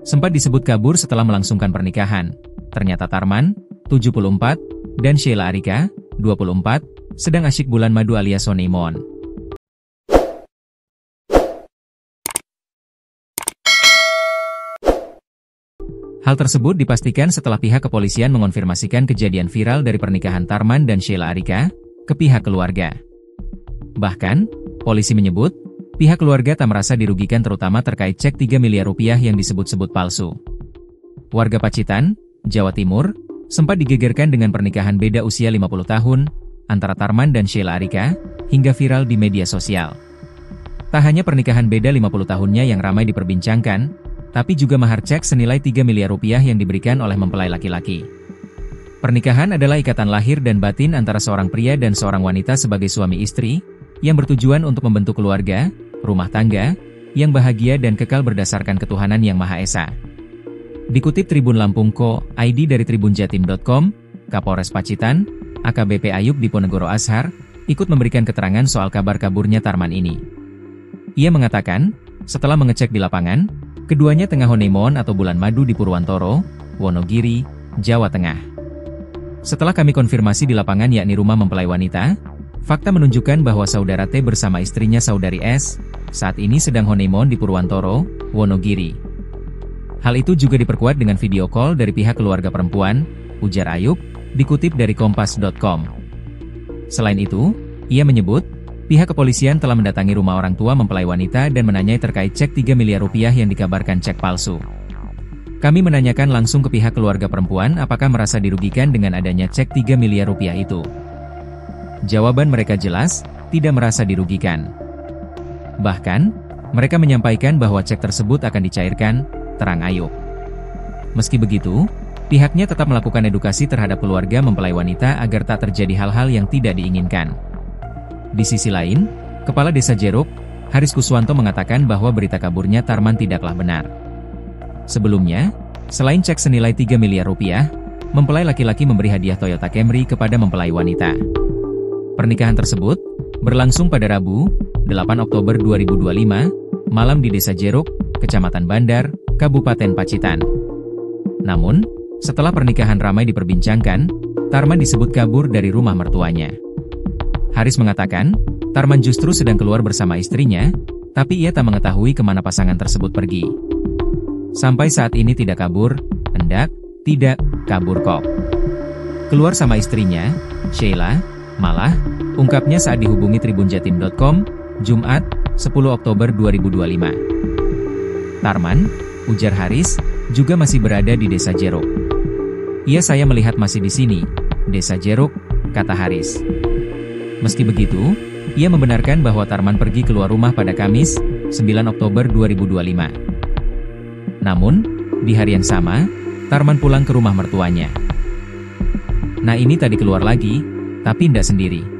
sempat disebut kabur setelah melangsungkan pernikahan. Ternyata Tarman, 74, dan Sheila Arika, 24, sedang asyik bulan madu alias honeymoon. Hal tersebut dipastikan setelah pihak kepolisian mengonfirmasikan kejadian viral dari pernikahan Tarman dan Sheila Arika ke pihak keluarga. Bahkan, polisi menyebut, pihak keluarga tak merasa dirugikan terutama terkait cek 3 miliar rupiah yang disebut-sebut palsu. Warga Pacitan, Jawa Timur, sempat digegerkan dengan pernikahan beda usia 50 tahun antara Tarman dan Sheila Arika hingga viral di media sosial. Tak hanya pernikahan beda 50 tahunnya yang ramai diperbincangkan, tapi juga mahar cek senilai 3 miliar rupiah yang diberikan oleh mempelai laki-laki. Pernikahan adalah ikatan lahir dan batin antara seorang pria dan seorang wanita sebagai suami istri, yang bertujuan untuk membentuk keluarga, rumah tangga, yang bahagia dan kekal berdasarkan ketuhanan yang Maha Esa. Dikutip Tribun Lampung.co.id dari tribunjatim.com, Kapolres Pacitan, AKBP Ayub Diponegoro Ashar, ikut memberikan keterangan soal kabar kaburnya Tarman ini. Ia mengatakan, setelah mengecek di lapangan, keduanya tengah honeymoon atau bulan madu di Purwantoro, Wonogiri, Jawa Tengah. Setelah kami konfirmasi di lapangan yakni rumah mempelai wanita, fakta menunjukkan bahwa saudara T bersama istrinya saudari S, saat ini sedang honeymoon di Purwantoro, Wonogiri. Hal itu juga diperkuat dengan video call dari pihak keluarga perempuan, ujar Ayub, dikutip dari kompas.com. Selain itu, ia menyebut, pihak kepolisian telah mendatangi rumah orang tua mempelai wanita dan menanyai terkait cek 3 miliar rupiah yang dikabarkan cek palsu. Kami menanyakan langsung ke pihak keluarga perempuan apakah merasa dirugikan dengan adanya cek 3 miliar rupiah itu. Jawaban mereka jelas, tidak merasa dirugikan. Bahkan, mereka menyampaikan bahwa cek tersebut akan dicairkan, terang Ayub. Meski begitu, pihaknya tetap melakukan edukasi terhadap keluarga mempelai wanita agar tak terjadi hal-hal yang tidak diinginkan. Di sisi lain, Kepala Desa Jeruk, Haris Kuswanto mengatakan bahwa berita kaburnya Tarman tidaklah benar. Sebelumnya, selain cek senilai 3 miliar rupiah, mempelai laki-laki memberi hadiah Toyota Camry kepada mempelai wanita. Pernikahan tersebut berlangsung pada Rabu, 8 Oktober 2025, malam di Desa Jeruk, Kecamatan Bandar, Kabupaten Pacitan. Namun, setelah pernikahan ramai diperbincangkan, Tarman disebut kabur dari rumah mertuanya. Haris mengatakan, Tarman justru sedang keluar bersama istrinya, tapi ia tak mengetahui kemana pasangan tersebut pergi. Sampai saat ini tidak kabur, hendak, tidak, kabur kok. Keluar sama istrinya, Sheila, malah, ungkapnya saat dihubungi tribunjatim.com, Jumat, 10 Oktober 2025. Tarman, ujar Haris, juga masih berada di Desa Jeruk. Iya saya melihat masih di sini, Desa Jeruk, kata Haris. Meski begitu, ia membenarkan bahwa Tarman pergi keluar rumah pada Kamis, 9 Oktober 2025. Namun, di hari yang sama, Tarman pulang ke rumah mertuanya. Nah ini tadi keluar lagi, tapi tidak sendiri.